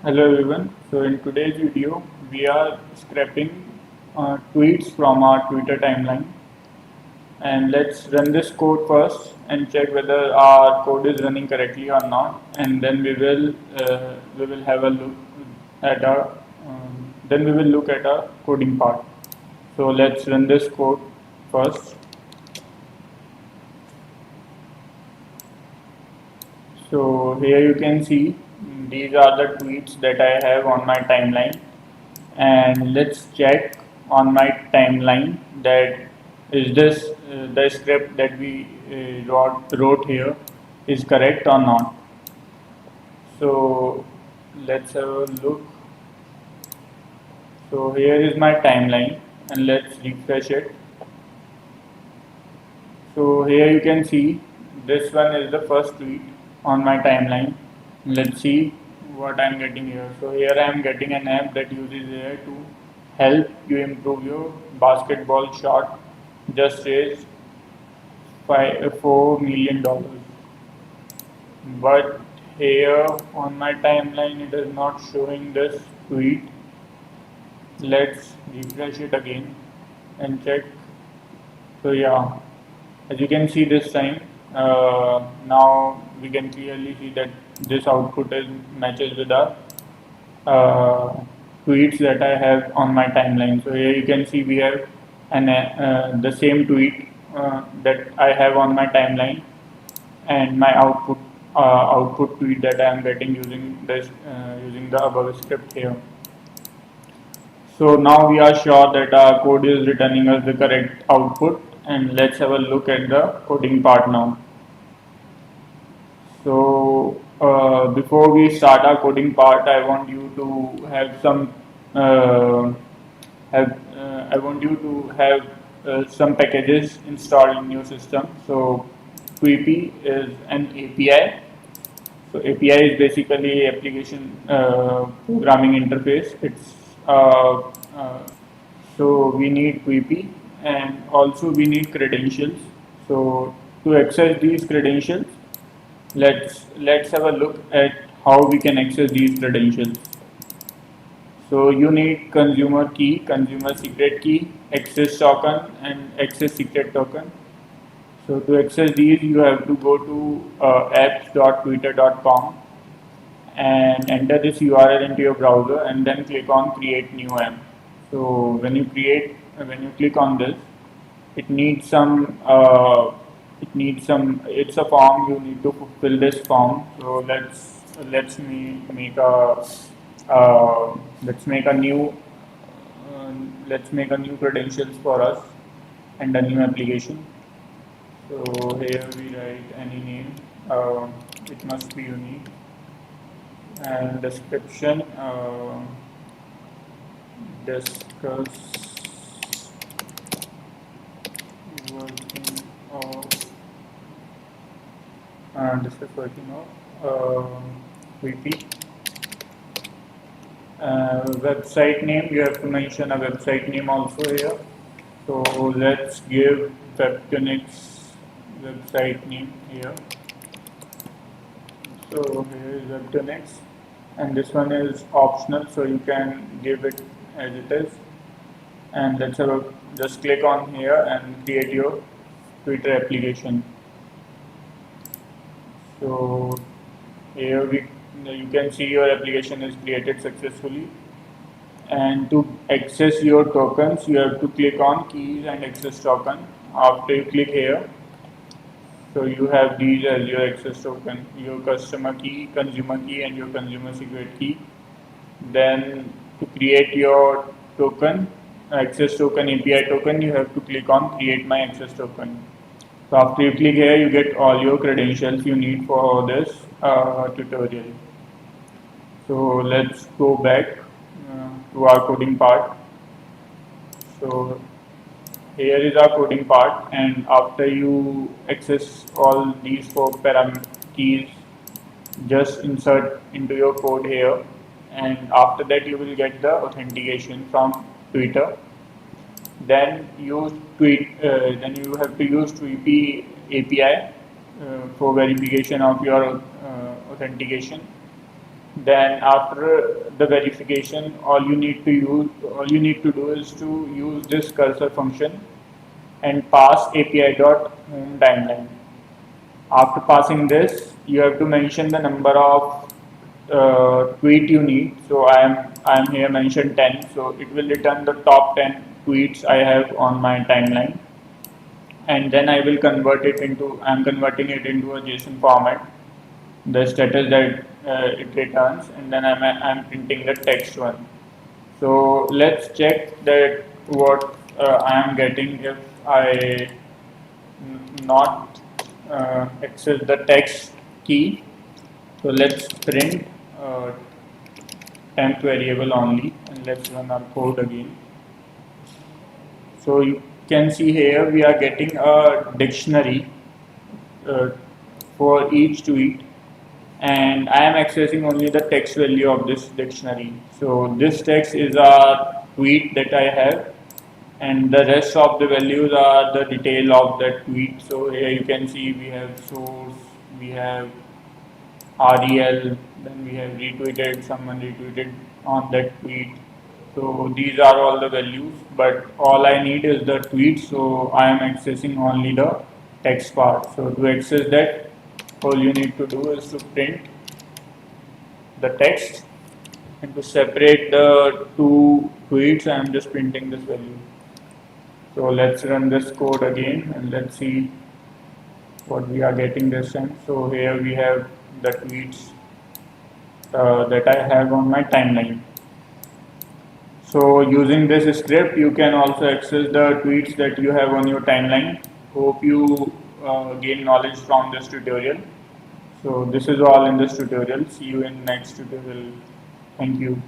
Hello everyone. So in today's video, we are scraping tweets from our Twitter timeline, and let's run this code first and check whether our code is running correctly or not, and then we will have a look at our then we will look at our coding part. So let's run this code first. So here you can see these are the tweets that I have on my timeline, and let's check on my timeline that is this the script that we wrote here is correct or not. So let's have a look. So here is my timeline, and let's refresh it. So here you can see this one is the first tweet on my timeline. Let's see what I'm getting here. So here I am getting an app that uses AI to help you improve your basketball shot. Just raised $4 million. But here on my timeline it is not showing this tweet. Let's refresh it again and check. So yeah, as you can see this time, now we can clearly see that this output is matches with the tweets that I have on my timeline. So here you can see we have the same tweet that I have on my timeline, and my output tweet that I am getting using the above script here. So now we are sure that our code is returning us the correct output, and let's have a look at the coding part now. So before we start our coding part, I want you to have some I want you to have some packages installed in your system. So Quippy is an API. So API is basically application programming interface. It's so we need Quippy, and also we need credentials. So to access these credentials, let's have a look at how we can access these credentials. So you need consumer key, consumer secret key, access token, and access secret token. So to access these, you have to go to apps.twitter.com and enter this URL into your browser, and then click on create new app. So when you click on this, it needs some it's a form. You need to fill this form. So let's make a new credentials for us and a new application. So here we write any name. It must be unique, and description, discuss working of discuss working of VP. Website name, you have to mention a website name also here. So let's give Webtunix website name here. So here is Webtunix, and this one is optional, so you can give it as it is. And let's have a, just click on here and create your Twitter application. So here you can see your application is created successfully. And to access your tokens, you have to click on keys and access token. After you click here, so you have these as your access token, your customer key, consumer key, and your consumer secret key. Then to create your token, access token, API token, you have to click on create my access token. So after you click here, you get all your credentials you need for this tutorial. So let's go back to our coding part. So here is our coding part, and after you access all these four keys, just insert into your code here, and after that you will get the authentication from Twitter. Then then you have to use Tweepy API for verification of your authentication. Then after the verification, all you need to do is to use this cursor function and pass API.home timeline. After passing this, you have to mention the number of tweet you need. So I am here mentioned 10. So it will return the top 10 tweets I have on my timeline, and then I will convert it into I'm converting it into a JSON format, the status that it returns, and then I'm printing the text one. So let's check that what I am getting if I not access the text key. So let's print uh, temp variable only, and let's run our code again. So you can see here we are getting a dictionary uh, for each tweet, and I am accessing only the text value of this dictionary. So this text is a tweet that I have, and the rest of the values are the detail of that tweet. So here you can see we have source, we have REL, then we have retweeted, someone retweeted on that tweet. So these are all the values, but all I need is the tweet, so I am accessing only the text part. So to access that, all you need to do is to print the text, and to separate the two tweets, I am just printing this value. So let's run this code again and let's see what we are getting this time. So here we have the tweets that I have on my timeline. So using this script, you can also access the tweets that you have on your timeline. Hope you gain knowledge from this tutorial. So this is all in this tutorial. See you in next tutorial. Thank you.